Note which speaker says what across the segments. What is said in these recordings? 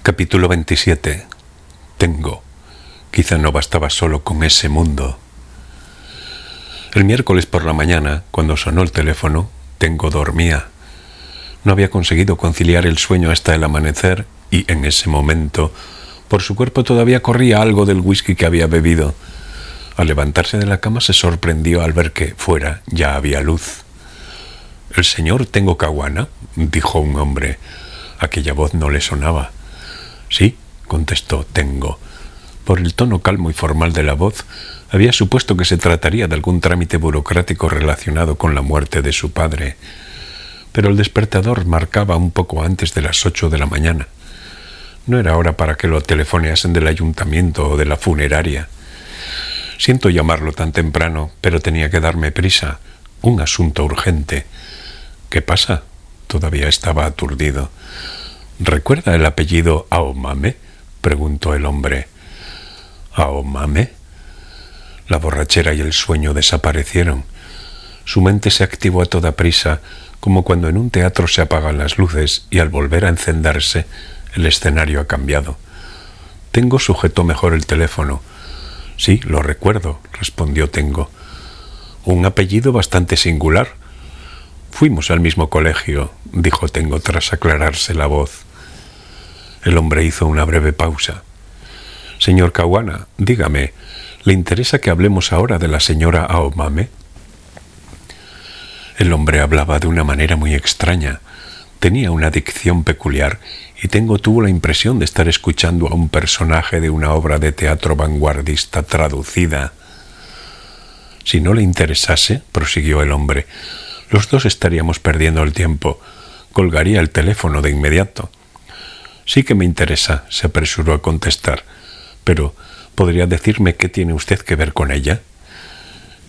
Speaker 1: Capítulo 27. Tengo. Quizá no bastaba solo con ese mundo. El miércoles por la mañana, cuando sonó el teléfono, Tengo dormía. No había conseguido conciliar el sueño hasta el amanecer y, en ese momento, por su cuerpo todavía corría algo del whisky que había bebido. Al levantarse de la cama se sorprendió al ver que, fuera, ya había luz. «¿El señor Tengo Caguana?», dijo un hombre. Aquella voz no le sonaba. «Sí», contestó Tengo. Por el tono calmo y formal de la voz, había supuesto que se trataría de algún trámite burocrático relacionado con la muerte de su padre. Pero el despertador marcaba un poco antes de las 8 de la mañana. No era hora para que lo telefoneasen del ayuntamiento o de la funeraria. Siento llamarlo tan temprano, pero tenía que darme prisa. Un asunto urgente. ¿Qué pasa? Todavía estaba aturdido. ¿Recuerda el apellido Aomame?, preguntó el hombre. ¿Aomame? La borrachera y el sueño desaparecieron. Su mente se activó a toda prisa, como cuando en un teatro se apagan las luces y al volver a encenderse, el escenario ha cambiado. Tengo sujetó mejor el teléfono. «Sí, lo recuerdo», respondió Tengo. «Un apellido bastante singular». «Fuimos al mismo colegio», dijo Tengo tras aclararse la voz. El hombre hizo una breve pausa. «Señor Caguana, dígame, ¿le interesa que hablemos ahora de la señora Aomame?» El hombre hablaba de una manera muy extraña. Tenía una dicción peculiar y Tengo tuvo la impresión de estar escuchando a un personaje de una obra de teatro vanguardista traducida. «Si no le interesase», prosiguió el hombre, «los dos estaríamos perdiendo el tiempo. Colgaría el teléfono de inmediato». «Sí que me interesa», se apresuró a contestar. «Pero, ¿podría decirme qué tiene usted que ver con ella?»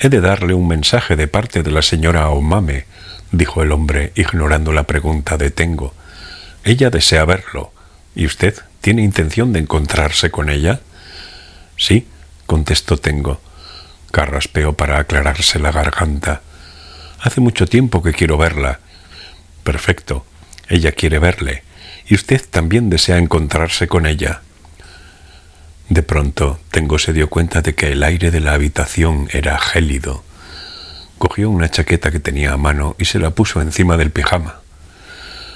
Speaker 1: «He de darle un mensaje de parte de la señora Aomame», dijo el hombre, ignorando la pregunta de Tengo. «Ella desea verlo. ¿Y usted tiene intención de encontrarse con ella?» «Sí», contestó Tengo. Carraspeó para aclararse la garganta. «Hace mucho tiempo que quiero verla». «Perfecto. Ella quiere verle. Y usted también desea encontrarse con ella». De pronto, Tengo se dio cuenta de que el aire de la habitación era gélido. Cogió una chaqueta que tenía a mano y se la puso encima del pijama.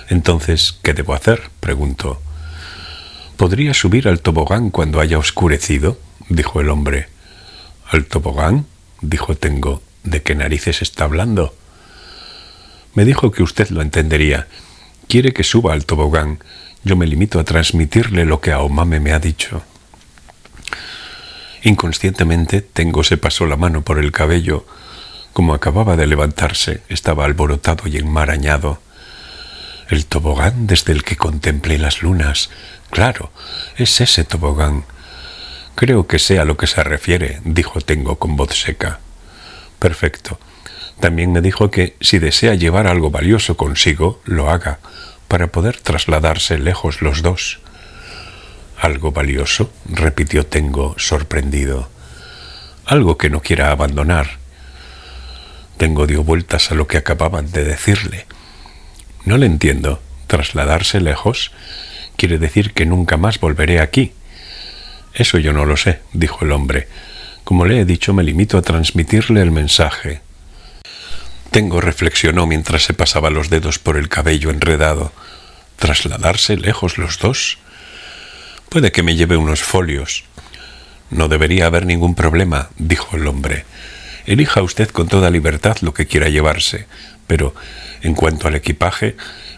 Speaker 1: «Entonces, ¿qué debo hacer?», preguntó. «¿Podría subir al tobogán cuando haya oscurecido?», dijo el hombre. «¿Al tobogán?», dijo Tengo. «¿De qué narices está hablando?» «Me dijo que usted lo entendería. Quiere que suba al tobogán. Yo me limito a transmitirle lo que Aomame me ha dicho». Inconscientemente, Tengo se pasó la mano por el cabello. Como acababa de levantarse, estaba alborotado y enmarañado. «El tobogán desde el que contemplé las lunas. Claro, es ese tobogán». «Creo que sé a lo que se refiere», dijo Tengo con voz seca. «Perfecto. También me dijo que, si desea llevar algo valioso consigo, lo haga, para poder trasladarse lejos los dos». «¿Algo valioso?», repitió Tengo, sorprendido. «Algo que no quiera abandonar». Tengo dio vueltas a lo que acababan de decirle. «No le entiendo. ¿Trasladarse lejos? Quiere decir que nunca más volveré aquí». «Eso yo no lo sé», dijo el hombre. «Como le he dicho, me limito a transmitirle el mensaje». Tengo reflexionó mientras se pasaba los dedos por el cabello enredado. ¿Trasladarse lejos los dos? «Puede que me lleve unos folios». «No debería haber ningún problema», dijo el hombre. «Elija usted con toda libertad lo que quiera llevarse, pero, en cuanto al equipaje,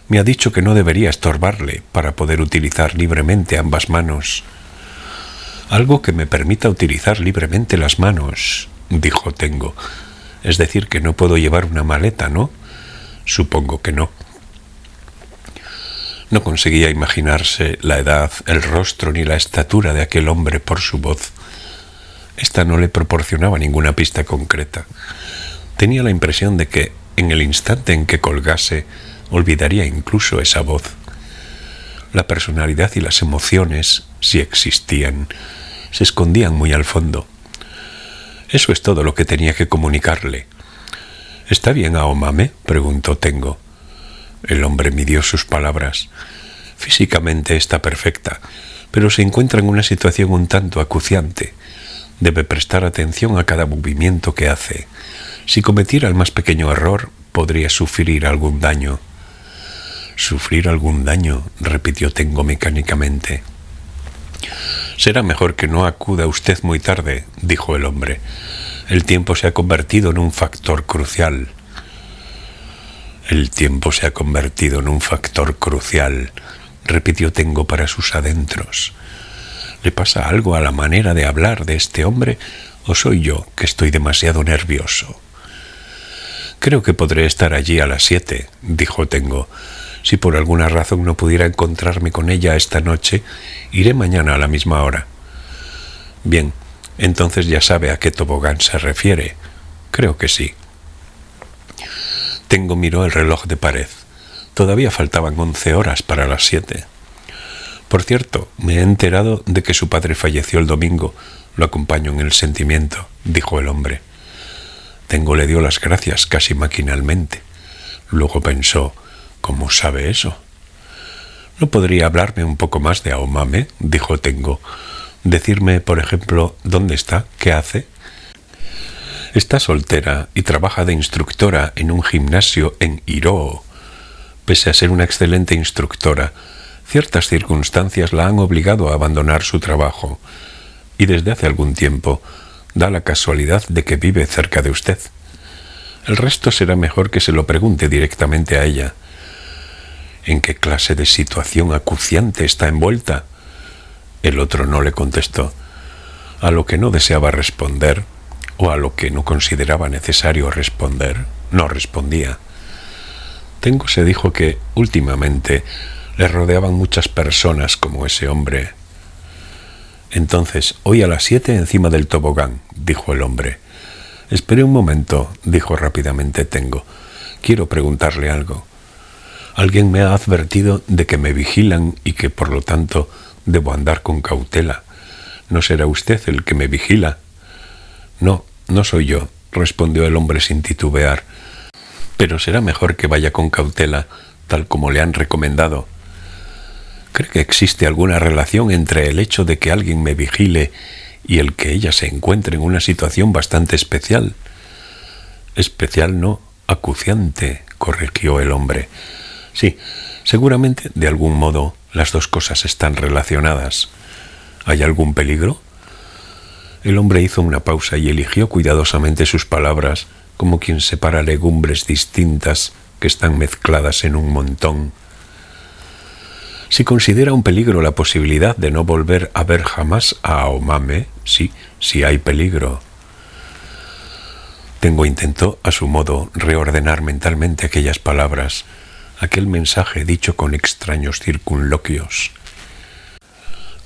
Speaker 1: me ha dicho que no debería estorbarle para poder utilizar libremente ambas manos». «Algo que me permita utilizar libremente las manos», dijo Tengo. «Es decir, que no puedo llevar una maleta, ¿no?» «Supongo que no». No conseguía imaginarse la edad, el rostro ni la estatura de aquel hombre por su voz. Esta no le proporcionaba ninguna pista concreta. Tenía la impresión de que, en el instante en que colgase, olvidaría incluso esa voz. La personalidad y las emociones, si existían, se escondían muy al fondo. Eso es todo lo que tenía que comunicarle. «¿Está bien Aomame?», preguntó Tengo. El hombre midió sus palabras. Físicamente está perfecta, pero se encuentra en una situación un tanto acuciante. Debe prestar atención a cada movimiento que hace. Si cometiera el más pequeño error, podría sufrir algún daño. «¿Sufrir algún daño?», repitió Tengo mecánicamente. «Será mejor que no acuda usted muy tarde», dijo el hombre. «El tiempo se ha convertido en un factor crucial». «El tiempo se ha convertido en un factor crucial», repitió Tengo para sus adentros. ¿Le pasa algo a la manera de hablar de este hombre o soy yo que estoy demasiado nervioso? «Creo que podré estar allí a las 7», dijo Tengo. «Si por alguna razón no pudiera encontrarme con ella esta noche, iré mañana a la misma hora». «Bien, entonces ya sabe a qué tobogán se refiere». «Creo que sí». Tengo miró el reloj de pared. Todavía faltaban 11 horas para las 7. «Por cierto, me he enterado de que su padre falleció el domingo. Lo acompaño en el sentimiento», dijo el hombre. Tengo le dio las gracias casi maquinalmente. Luego pensó: «¿Cómo sabe eso?». «¿No podría hablarme un poco más de Aomame?», dijo Tengo. «Decirme, por ejemplo, dónde está, qué hace». «Está soltera y trabaja de instructora en un gimnasio en Hiroo. Pese a ser una excelente instructora, ciertas circunstancias la han obligado a abandonar su trabajo, y desde hace algún tiempo da la casualidad de que vive cerca de usted. El resto será mejor que se lo pregunte directamente a ella». «¿En qué clase de situación acuciante está envuelta?». El otro no le contestó. A lo que no deseaba responder, o a lo que no consideraba necesario responder, no respondía. Tengo se dijo que, últimamente, le rodeaban muchas personas como ese hombre. «Entonces, hoy a las 7 encima del tobogán», dijo el hombre. «Espere un momento», dijo rápidamente Tengo. «Quiero preguntarle algo. Alguien me ha advertido de que me vigilan y que, por lo tanto, debo andar con cautela. ¿No será usted el que me vigila?». «No, no soy yo», respondió el hombre sin titubear. «Pero será mejor que vaya con cautela, tal como le han recomendado». «¿Cree que existe alguna relación entre el hecho de que alguien me vigile y el que ella se encuentre en una situación bastante especial?». «Especial no, acuciante», corrigió el hombre. «Sí, seguramente, de algún modo, las dos cosas están relacionadas». «¿Hay algún peligro?». El hombre hizo una pausa y eligió cuidadosamente sus palabras, como quien separa legumbres distintas que están mezcladas en un montón. «Si considera un peligro la posibilidad de no volver a ver jamás a Aomame, sí hay peligro». Tengo intentó, a su modo, reordenar mentalmente aquellas palabras, aquel mensaje dicho con extraños circunloquios.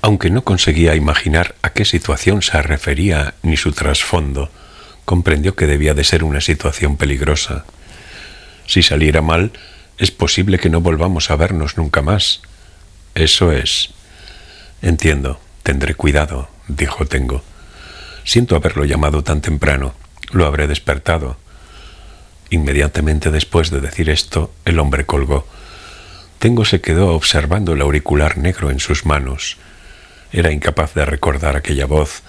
Speaker 1: Aunque no conseguía imaginar a qué situación se refería ni su trasfondo, comprendió que debía de ser una situación peligrosa. Si saliera mal, es posible que no volvamos a vernos nunca más. «Eso es». «Entiendo, tendré cuidado», dijo Tengo. «Siento haberlo llamado tan temprano. Lo habré despertado». Inmediatamente después de decir esto, el hombre colgó. Tengo se quedó observando el auricular negro en sus manos. Era incapaz de recordar aquella voz,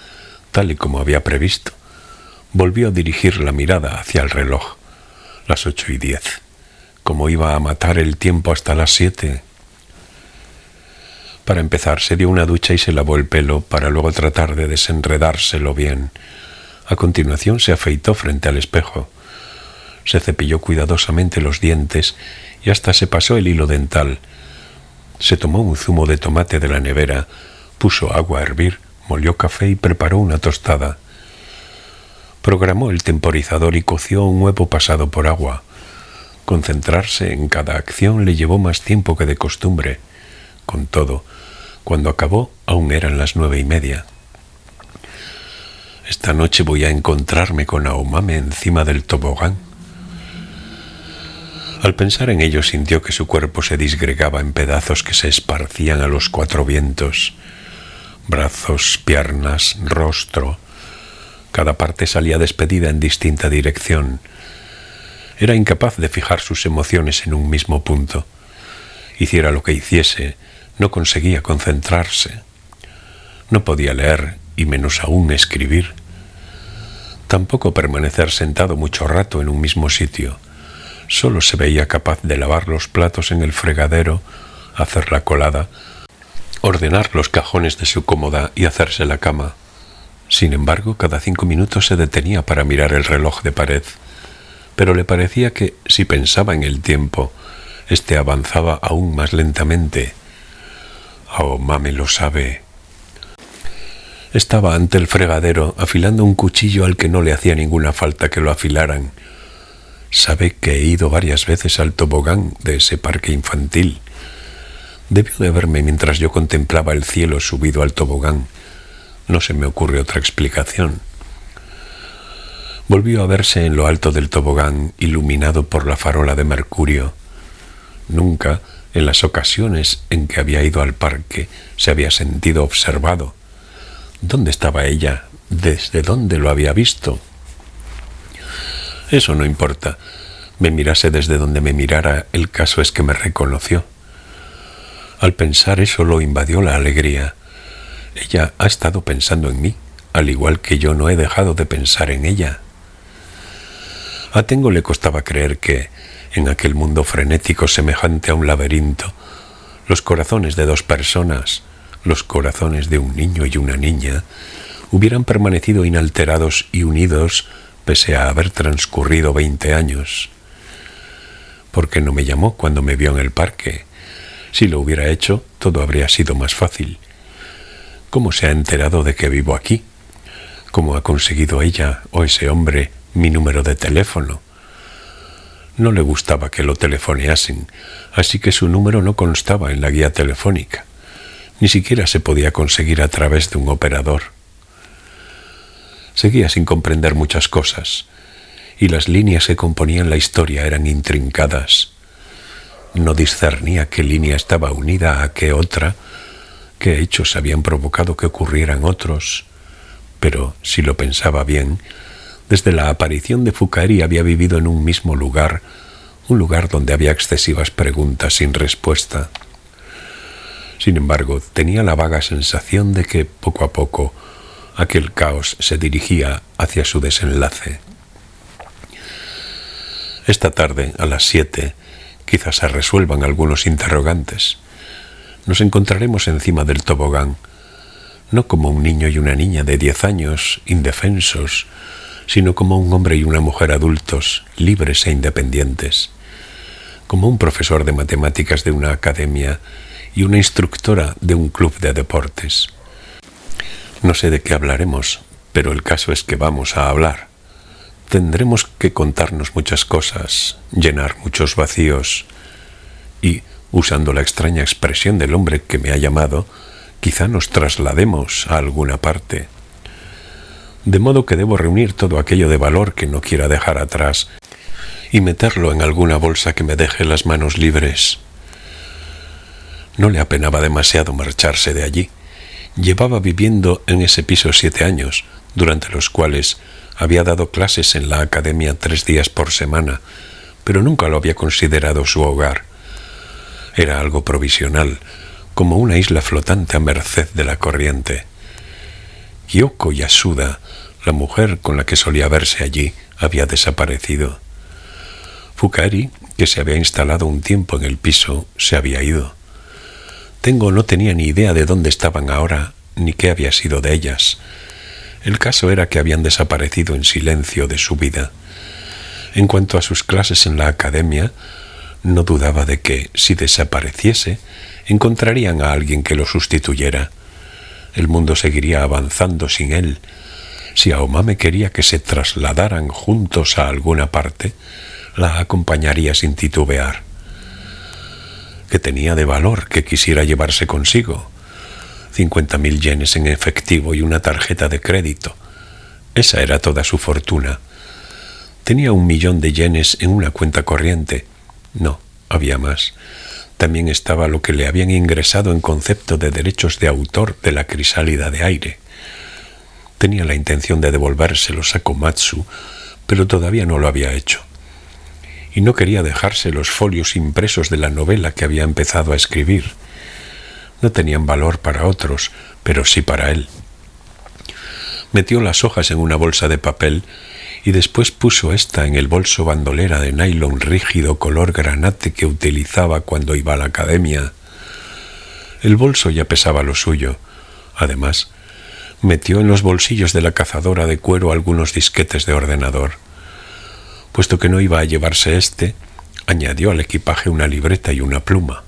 Speaker 1: tal y como había previsto. Volvió a dirigir la mirada hacia el reloj. Las 8:10. ¿Cómo iba a matar el tiempo hasta las 7? Para empezar, se dio una ducha y se lavó el pelo para luego tratar de desenredárselo bien. A continuación se afeitó frente al espejo. Se cepilló cuidadosamente los dientes y hasta se pasó el hilo dental. Se tomó un zumo de tomate de la nevera, puso agua a hervir, molió café y preparó una tostada. Programó el temporizador y coció un huevo pasado por agua. Concentrarse en cada acción le llevó más tiempo que de costumbre. Con todo, cuando acabó, aún eran las 9:30. «Esta noche voy a encontrarme con Aomame encima del tobogán». Al pensar en ello sintió que su cuerpo se disgregaba en pedazos que se esparcían a los 4 vientos. Brazos, piernas, rostro. Cada parte salía despedida en distinta dirección. Era incapaz de fijar sus emociones en un mismo punto. Hiciera lo que hiciese, No conseguía concentrarse. No podía leer y menos aún escribir. Tampoco permanecer sentado mucho rato en un mismo sitio. Solo se veía capaz de lavar los platos en el fregadero, hacer la colada, ordenar los cajones de su cómoda y hacerse la cama. Sin embargo, cada 5 minutos se detenía para mirar el reloj de pared, pero le parecía que, si pensaba en el tiempo, éste avanzaba aún más lentamente. Aomame lo sabe. Estaba ante el fregadero, afilando un cuchillo al que no le hacía ninguna falta que lo afilaran. Sabe que he ido varias veces al tobogán de ese parque infantil. Debió de verme mientras yo contemplaba el cielo subido al tobogán. No se me ocurre otra explicación. Volvió a verse en lo alto del tobogán, iluminado por la farola de mercurio. Nunca, en las ocasiones en que había ido al parque, se había sentido observado. ¿Dónde estaba ella? ¿Desde dónde lo había visto? Eso no importa. Me mirase desde donde me mirara, el caso es que me reconoció. Al pensar eso lo invadió la alegría. Ella ha estado pensando en mí, al igual que yo no he dejado de pensar en ella. A Tengo le costaba creer que, en aquel mundo frenético semejante a un laberinto, los corazones de 2 personas, los corazones de un niño y una niña, hubieran permanecido inalterados y unidos pese a haber transcurrido 20 años. ¿Por qué no me llamó cuando me vio en el parque? Si lo hubiera hecho, todo habría sido más fácil. ¿Cómo se ha enterado de que vivo aquí? ¿Cómo ha conseguido ella o ese hombre mi número de teléfono? No le gustaba que lo telefoneasen, así que su número no constaba en la guía telefónica. Ni siquiera se podía conseguir a través de un operador. Seguía sin comprender muchas cosas, y las líneas que componían la historia eran intrincadas. No discernía qué línea estaba unida a qué otra, qué hechos habían provocado que ocurrieran otros, pero, si lo pensaba bien, desde la aparición de Foucari había vivido en un mismo lugar, un lugar donde había excesivas preguntas sin respuesta. Sin embargo, tenía la vaga sensación de que, poco a poco, aquel caos se dirigía hacia su desenlace. Esta tarde, a las 7, quizás se resuelvan algunos interrogantes. Nos encontraremos encima del tobogán, no como un niño y una niña de 10 años, indefensos, sino como un hombre y una mujer adultos, libres e independientes, como un profesor de matemáticas de una academia y una instructora de un club de deportes. No sé de qué hablaremos, pero el caso es que vamos a hablar. Tendremos que contarnos muchas cosas, llenar muchos vacíos y, usando la extraña expresión del hombre que me ha llamado, quizá nos traslademos a alguna parte. De modo que debo reunir todo aquello de valor que no quiera dejar atrás y meterlo en alguna bolsa que me deje las manos libres. No le apenaba demasiado marcharse de allí. Llevaba viviendo en ese piso 7 años, durante los cuales había dado clases en la academia 3 días por semana, pero nunca lo había considerado su hogar. Era algo provisional, como una isla flotante a merced de la corriente. Kyoko Yasuda, la mujer con la que solía verse allí, había desaparecido. Foucari, que se había instalado un tiempo en el piso, se había ido. Tengo no tenía ni idea de dónde estaban ahora, ni qué había sido de ellas. El caso era que habían desaparecido en silencio de su vida. En cuanto a sus clases en la academia, no dudaba de que, si desapareciese, encontrarían a alguien que lo sustituyera. El mundo seguiría avanzando sin él. Si Aomame quería que se trasladaran juntos a alguna parte, la acompañaría sin titubear. ¿Qué tenía de valor que quisiera llevarse consigo? 50.000 yenes en efectivo y una tarjeta de crédito. Esa era toda su fortuna. Tenía 1.000.000 de yenes en una cuenta corriente. No, había más. También estaba lo que le habían ingresado en concepto de derechos de autor de la crisálida de aire. Tenía la intención de devolvérselos a Komatsu, pero todavía no lo había hecho. Y no quería dejarse los folios impresos de la novela que había empezado a escribir. No tenían valor para otros, pero sí para él. Metió las hojas en una bolsa de papel y después puso esta en el bolso bandolera de nylon rígido color granate que utilizaba cuando iba a la academia. El bolso ya pesaba lo suyo. Además, metió en los bolsillos de la cazadora de cuero algunos disquetes de ordenador. Puesto que no iba a llevarse añadió al equipaje una libreta y una pluma.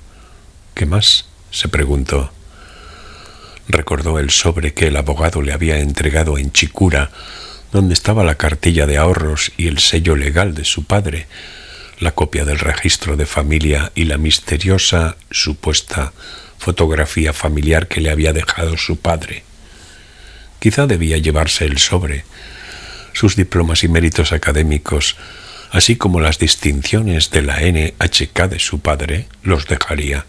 Speaker 1: ¿Qué más?, se preguntó. Recordó el sobre que el abogado le había entregado en Chikura, donde estaba la cartilla de ahorros y el sello legal de su padre, la copia del registro de familia y la misteriosa, supuesta fotografía familiar que le había dejado su padre. Quizá debía llevarse el sobre. Sus diplomas y méritos académicos, así como las distinciones de la NHK de su padre, los dejaría.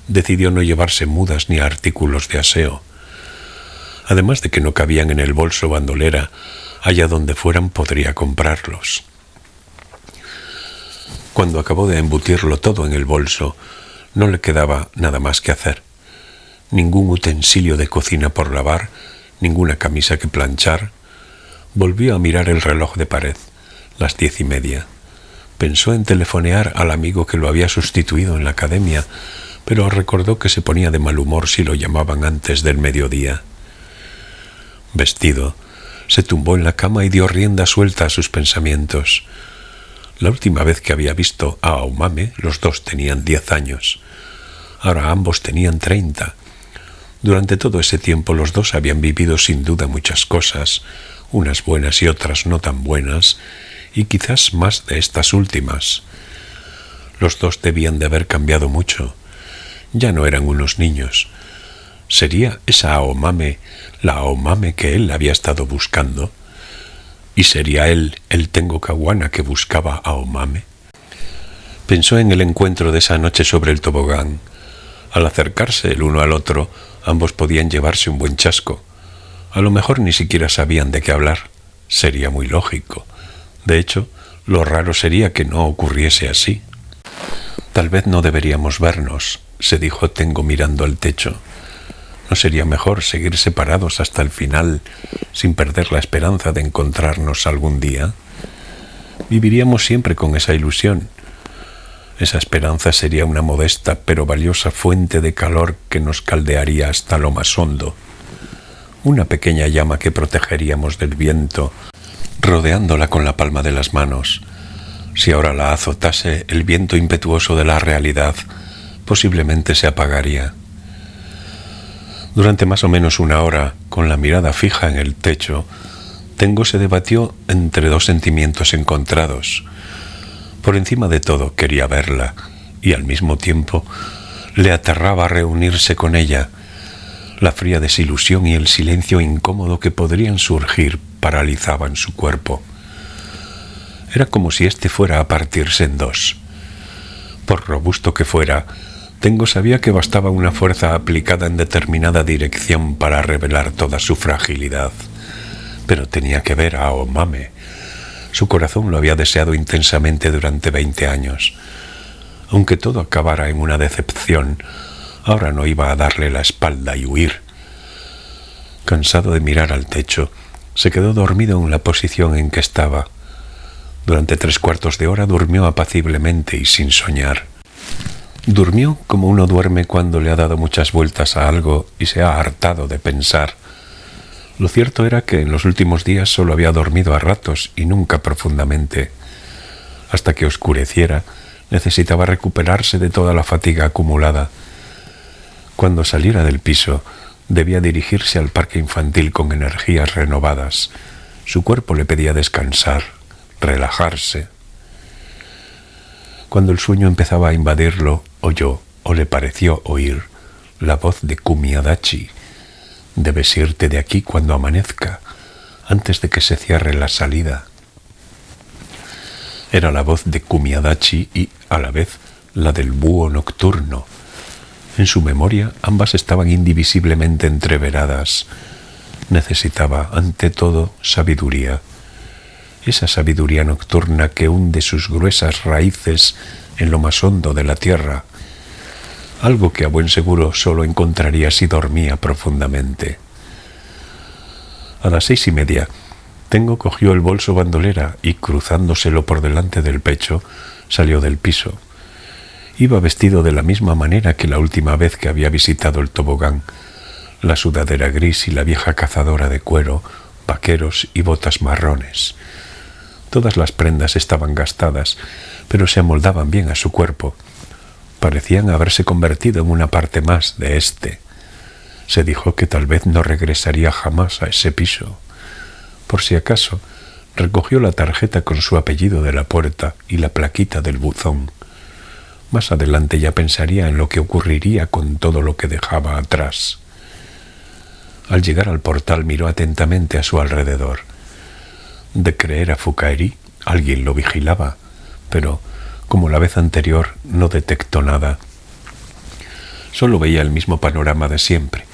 Speaker 1: Decidió no llevarse mudas ni artículos de aseo. Además de que no cabían en el bolso bandolera, allá donde fueran podría comprarlos. Cuando acabó de embutirlo todo en el bolso, no le quedaba nada más que hacer. Ningún utensilio de cocina por lavar, ninguna camisa que planchar. Volvió a mirar el reloj de pared, las 10:30. Pensó en telefonear al amigo que lo había sustituido en la academia, pero recordó que se ponía de mal humor si lo llamaban antes del mediodía. Vestido, se tumbó en la cama y dio rienda suelta a sus pensamientos. La última vez que había visto a Aomame, los dos tenían 10 años. Ahora ambos tenían 30. Durante todo ese tiempo los dos habían vivido sin duda muchas cosas, unas buenas y otras no tan buenas, y quizás más de estas últimas. Los dos debían de haber cambiado mucho. Ya no eran unos niños. ¿Sería esa Aomame la Aomame que él había estado buscando? ¿Y sería él el Tengo Kawana que buscaba a Aomame? Pensó en el encuentro de esa noche sobre el tobogán. Al acercarse el uno al otro, ambos podían llevarse un buen chasco. A lo mejor ni siquiera sabían de qué hablar. Sería muy lógico. De hecho, lo raro sería que no ocurriese así. Tal vez no deberíamos vernos, se dijo Tengo mirando al techo. ¿No sería mejor seguir separados hasta el final, sin perder la esperanza de encontrarnos algún día? Viviríamos siempre con esa ilusión. Esa esperanza sería una modesta pero valiosa fuente de calor que nos caldearía hasta lo más hondo. Una pequeña llama que protegeríamos del viento, rodeándola con la palma de las manos. Si ahora la azotase el viento impetuoso de la realidad, posiblemente se apagaría. Durante más o menos una hora, con la mirada fija en el techo, Tengo se debatió entre dos sentimientos encontrados. Por encima de todo quería verla, y al mismo tiempo le aterraba reunirse con ella. La fría desilusión y el silencio incómodo que podrían surgir paralizaban su cuerpo. Era como si éste fuera a partirse en dos. Por robusto que fuera, Tengo sabía que bastaba una fuerza aplicada en determinada dirección para revelar toda su fragilidad. Pero tenía que ver a Aomame. Su corazón lo había deseado intensamente durante 20 años. Aunque todo acabara en una decepción, ahora no iba a darle la espalda y huir. Cansado de mirar al techo, se quedó dormido en la posición en que estaba. Durante 3/4 de hora durmió apaciblemente y sin soñar. Durmió como uno duerme cuando le ha dado muchas vueltas a algo y se ha hartado de pensar. Lo cierto era que en los últimos días solo había dormido a ratos y nunca profundamente. Hasta que oscureciera, necesitaba recuperarse de toda la fatiga acumulada. Cuando saliera del piso, debía dirigirse al parque infantil con energías renovadas. Su cuerpo le pedía descansar, relajarse. Cuando el sueño empezaba a invadirlo, oyó, o le pareció oír, la voz de Kumi Adachi. Debes irte de aquí cuando amanezca, antes de que se cierre la salida. Era la voz de Kumi Adachi y, a la vez, la del búho nocturno. En su memoria, ambas estaban indivisiblemente entreveradas. Necesitaba, ante todo, sabiduría. Esa sabiduría nocturna que hunde sus gruesas raíces en lo más hondo de la tierra. algo que a buen seguro solo encontraría si dormía profundamente. A las 6:30, Tengo cogió el bolso bandolera y, cruzándoselo por delante del pecho, salió del piso. Iba vestido de la misma manera que la última vez que había visitado el tobogán, la sudadera gris y la vieja cazadora de cuero, vaqueros y botas marrones. Todas las prendas estaban gastadas, pero se amoldaban bien a su cuerpo. Parecían haberse convertido en una parte más de éste. Se dijo que tal vez no regresaría jamás a ese piso. Por si acaso, recogió la tarjeta con su apellido de la puerta y la plaquita del buzón. Más adelante ya pensaría en lo que ocurriría con todo lo que dejaba atrás. Al llegar al portal miró atentamente a su alrededor. De creer a Fukaeri, alguien lo vigilaba, pero, como la vez anterior, no detectó nada. Solo veía el mismo panorama de siempre.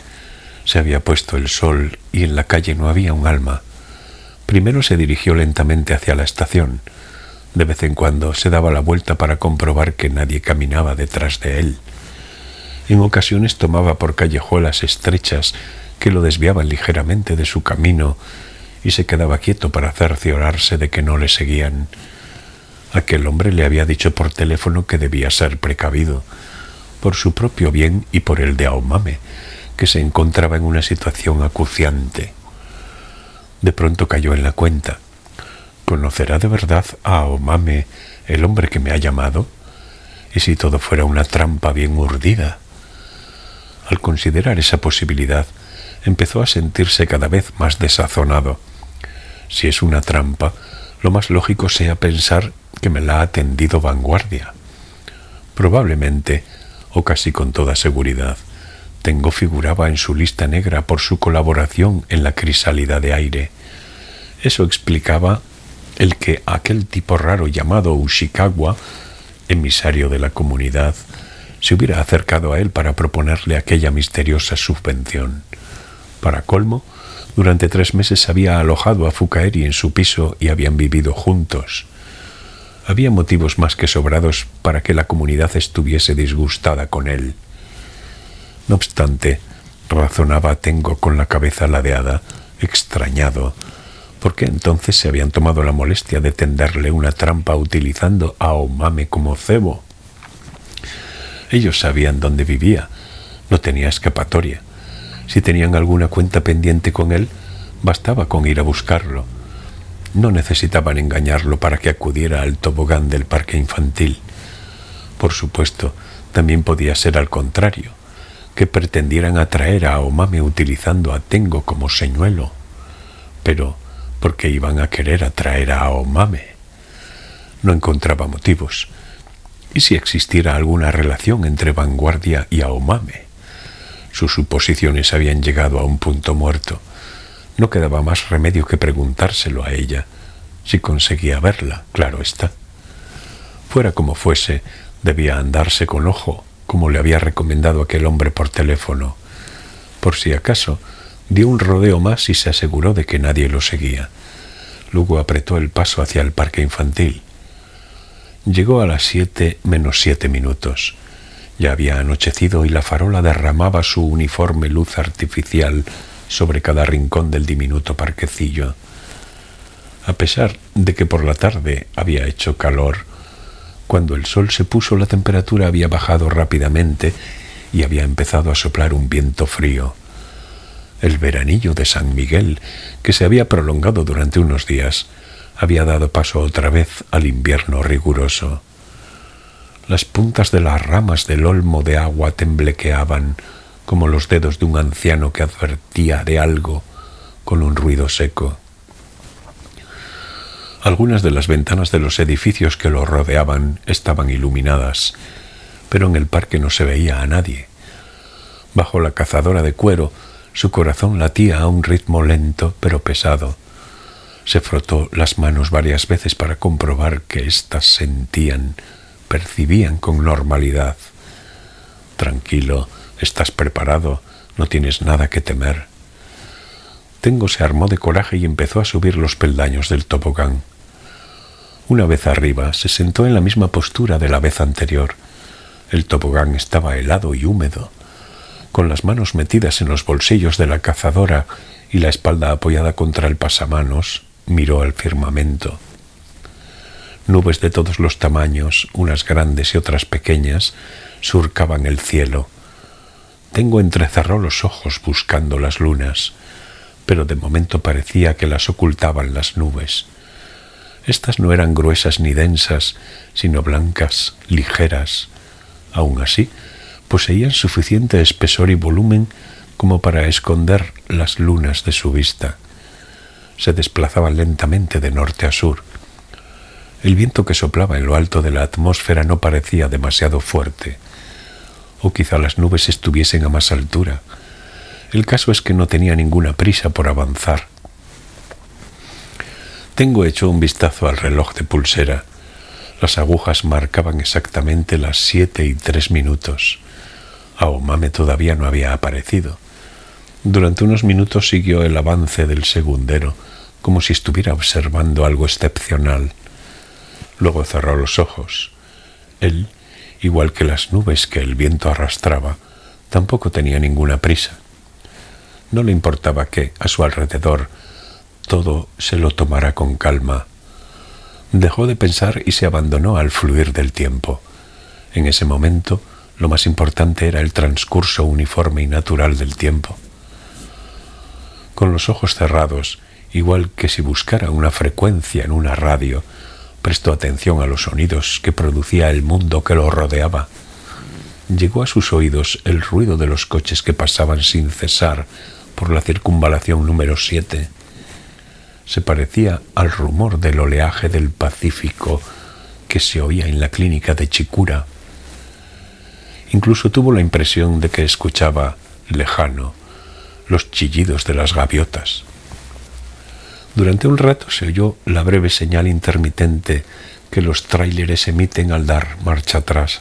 Speaker 1: Se había puesto el sol y en la calle no había un alma. Primero se dirigió lentamente hacia la estación. De vez en cuando se daba la vuelta para comprobar que nadie caminaba detrás de él. En ocasiones tomaba por callejuelas estrechas que lo desviaban ligeramente de su camino y se quedaba quieto para cerciorarse de que no le seguían. Aquel hombre le había dicho por teléfono que debía ser precavido, por su propio bien y por el de Aomame, que se encontraba en una situación acuciante. De pronto cayó en la cuenta. ¿Conocerá de verdad a Aomame, el hombre que me ha llamado? ¿Y si todo fuera una trampa bien urdida? Al considerar esa posibilidad, empezó a sentirse cada vez más desazonado. Si es una trampa, lo más lógico sea pensar que me la ha tendido Vanguardia. Probablemente, o casi con toda seguridad, Tengo figuraba en su lista negra por su colaboración en la crisálida de aire. Eso explicaba el que aquel tipo raro llamado Ushikawa, emisario de la comunidad, se hubiera acercado a él para proponerle aquella misteriosa subvención. Para colmo, durante 3 meses había alojado a Fukaeri en su piso y habían vivido juntos. Había motivos más que sobrados para que la comunidad estuviese disgustada con él. No obstante, razonaba Tengo con la cabeza ladeada, extrañado, porque entonces se habían tomado la molestia de tenderle una trampa utilizando a Aomame como cebo. Ellos sabían dónde vivía, no tenía escapatoria. Si tenían alguna cuenta pendiente con él, bastaba con ir a buscarlo. No necesitaban engañarlo para que acudiera al tobogán del parque infantil. Por supuesto, también podía ser al contrario, que pretendieran atraer a Aomame utilizando a Tengo como señuelo. Pero, ¿por qué iban a querer atraer a Aomame? No encontraba motivos. ¿Y si existiera alguna relación entre Vanguardia y Aomame? Sus suposiciones habían llegado a un punto muerto. No quedaba más remedio que preguntárselo a ella, si conseguía verla, claro está. Fuera como fuese, debía andarse con ojo, como le había recomendado aquel hombre por teléfono. Por si acaso, dio un rodeo más y se aseguró de que nadie lo seguía. Luego apretó el paso hacia el parque infantil. Llegó a las 7 menos 7 minutos. Ya había anochecido y la farola derramaba su uniforme luz artificial sobre cada rincón del diminuto parquecillo. A pesar de que por la tarde había hecho calor, cuando el sol se puso la temperatura había bajado rápidamente y había empezado a soplar un viento frío. El veranillo de San Miguel, que se había prolongado durante unos días, había dado paso otra vez al invierno riguroso. Las puntas de las ramas del olmo de agua temblequeaban como los dedos de un anciano que advertía de algo con un ruido seco. Algunas de las ventanas de los edificios que lo rodeaban estaban iluminadas, pero en el parque no se veía a nadie. Bajo la cazadora de cuero, su corazón latía a un ritmo lento pero pesado. Se frotó las manos varias veces para comprobar que éstas sentían, percibían con normalidad. Tranquilo, estás preparado, no tienes nada que temer. Tengo se armó de coraje y empezó a subir los peldaños del tobogán. Una vez arriba, se sentó en la misma postura de la vez anterior. El tobogán estaba helado y húmedo. Con las manos metidas en los bolsillos de la cazadora y la espalda apoyada contra el pasamanos, miró al firmamento. Nubes de todos los tamaños, unas grandes y otras pequeñas, surcaban el cielo. Tengo entrecerró los ojos buscando las lunas, pero de momento parecía que las ocultaban las nubes. Estas no eran gruesas ni densas, sino blancas, ligeras. Aún así, poseían suficiente espesor y volumen como para esconder las lunas de su vista. Se desplazaban lentamente de norte a sur. El viento que soplaba en lo alto de la atmósfera no parecía demasiado fuerte, o quizá las nubes estuviesen a más altura. El caso es que no tenía ninguna prisa por avanzar. Tengo hecho un vistazo al reloj de pulsera. Las agujas marcaban exactamente las 7:03. Aomame todavía no había aparecido. Durante unos minutos siguió el avance del segundero, como si estuviera observando algo excepcional. Luego cerró los ojos. Él, igual que las nubes que el viento arrastraba, tampoco tenía ninguna prisa. No le importaba que, a su alrededor, todo se lo tomara con calma. Dejó de pensar y se abandonó al fluir del tiempo. En ese momento, lo más importante era el transcurso uniforme y natural del tiempo. Con los ojos cerrados, igual que si buscara una frecuencia en una radio, prestó atención a los sonidos que producía el mundo que lo rodeaba. Llegó a sus oídos el ruido de los coches que pasaban sin cesar por la circunvalación número 7. Se parecía al rumor del oleaje del Pacífico que se oía en la clínica de Chikura. Incluso tuvo la impresión de que escuchaba, lejano, los chillidos de las gaviotas. Durante un rato se oyó la breve señal intermitente que los tráileres emiten al dar marcha atrás.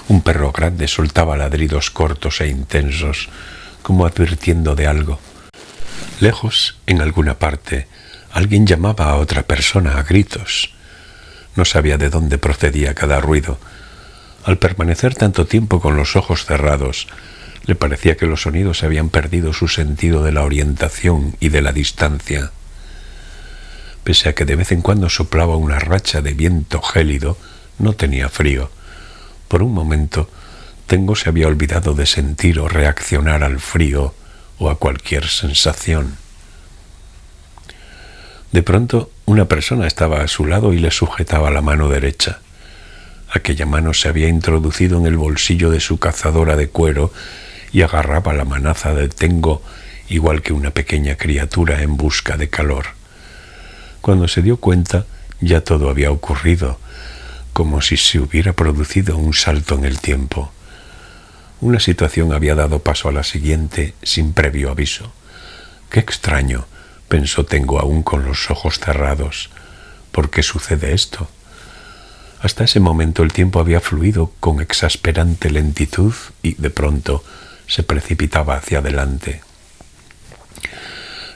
Speaker 1: Un perro grande soltaba ladridos cortos e intensos, como advirtiendo de algo. Lejos, en alguna parte, alguien llamaba a otra persona a gritos. No sabía de dónde procedía cada ruido. Al permanecer tanto tiempo con los ojos cerrados, le parecía que los sonidos habían perdido su sentido de la orientación y de la distancia. Pese a que de vez en cuando soplaba una racha de viento gélido, no tenía frío. Por un momento, Tengo se había olvidado de sentir o reaccionar al frío o a cualquier sensación. De pronto, una persona estaba a su lado y le sujetaba la mano derecha. Aquella mano se había introducido en el bolsillo de su cazadora de cuero y agarraba la manaza de Tengo igual que una pequeña criatura en busca de calor. Cuando se dio cuenta, ya todo había ocurrido, como si se hubiera producido un salto en el tiempo. Una situación había dado paso a la siguiente sin previo aviso. «Qué extraño», pensó Tengo aún con los ojos cerrados. «¿Por qué sucede esto?» Hasta ese momento el tiempo había fluido con exasperante lentitud y, de pronto, se precipitaba hacia adelante.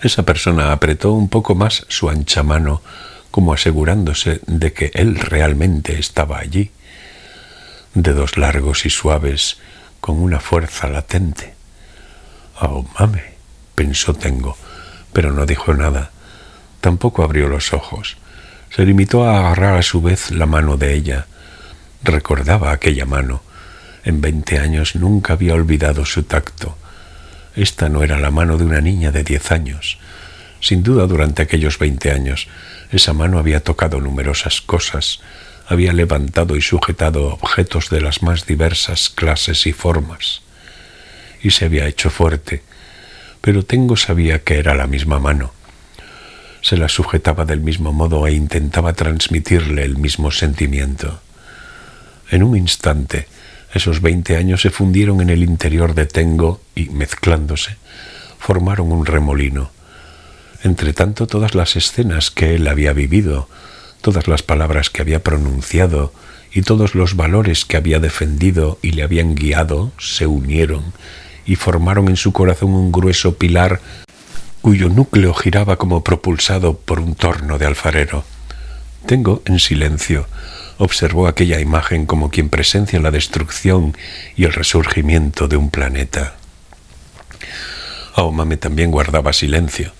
Speaker 1: Esa persona apretó un poco más su ancha mano, como asegurándose de que él realmente estaba allí. Dedos largos y suaves, con una fuerza latente. «Oh, mame», pensó Tengo, pero no dijo nada. Tampoco abrió los ojos. Se limitó a agarrar a su vez la mano de ella. Recordaba aquella mano. En 20 años nunca había olvidado su tacto. Esta no era la mano de una niña de 10 años. Sin duda, durante aquellos 20 años, esa mano había tocado numerosas cosas, había levantado y sujetado objetos de las más diversas clases y formas. Y se había hecho fuerte, pero Tengo sabía que era la misma mano. Se la sujetaba del mismo modo e intentaba transmitirle el mismo sentimiento. En un instante, esos 20 años se fundieron en el interior de Tengo y, mezclándose, formaron un remolino. Entretanto, todas las escenas que él había vivido, todas las palabras que había pronunciado y todos los valores que había defendido y le habían guiado se unieron y formaron en su corazón un grueso pilar cuyo núcleo giraba como propulsado por un torno de alfarero. Tengo, en silencio, Observó aquella imagen como quien presencia la destrucción y el resurgimiento de un planeta. Aomame también guardaba silencio.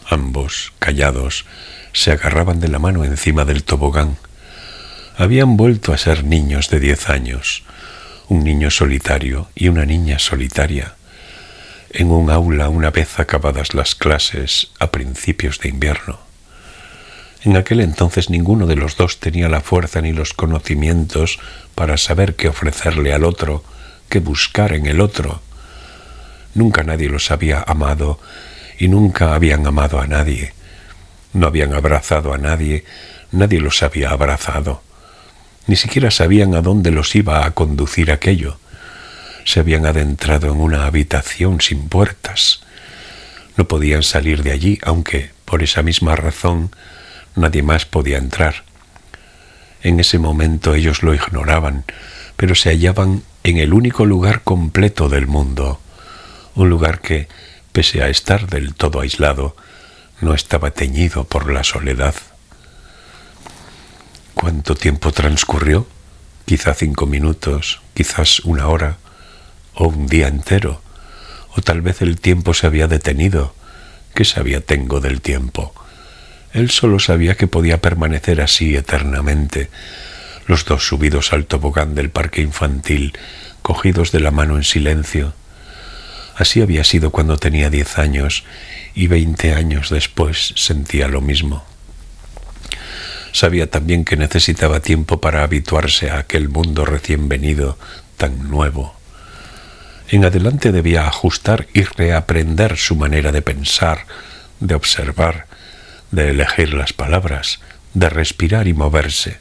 Speaker 1: Ambos, callados, se agarraban de la mano encima del tobogán. Habían vuelto a ser niños de 10 años, un niño solitario y una niña solitaria, en un aula una vez acabadas las clases a principios de invierno. En aquel entonces ninguno de los dos tenía la fuerza ni los conocimientos para saber qué ofrecerle al otro, qué buscar en el otro. Nunca nadie los había amado y nunca habían amado a nadie. No habían abrazado a nadie, nadie los había abrazado. Ni siquiera sabían a dónde los iba a conducir aquello. Se habían adentrado en una habitación sin puertas. No podían salir de allí, aunque, por esa misma razón, nadie más podía entrar. En ese momento ellos lo ignoraban, pero se hallaban en el único lugar completo del mundo, un lugar que, pese a estar del todo aislado, no estaba teñido por la soledad. ¿Cuánto tiempo transcurrió? Quizá 5 minutos, quizás 1 hora, o un día entero, o tal vez el tiempo se había detenido. ¿Qué sabía Tengo del tiempo? Él solo sabía que podía permanecer así eternamente, los dos subidos al tobogán del parque infantil, cogidos de la mano en silencio. Así había sido cuando tenía 10 años, y 20 años después sentía lo mismo. Sabía también que necesitaba tiempo para habituarse a aquel mundo recién venido, tan nuevo. En adelante debía ajustar y reaprender su manera de pensar, de observar, de elegir las palabras, de respirar y moverse.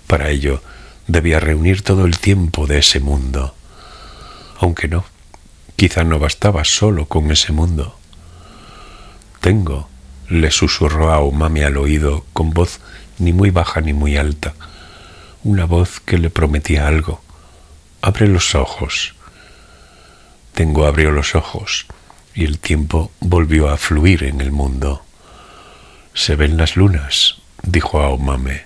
Speaker 1: Para ello, debía reunir todo el tiempo de ese mundo. Aunque no, quizá no bastaba solo con ese mundo. Tengo, le susurró a Aomame al oído con voz ni muy baja ni muy alta, una voz que le prometía algo. Abre los ojos. Tengo abrió los ojos y el tiempo volvió a fluir en el mundo. Se ven las lunas, dijo Aomame.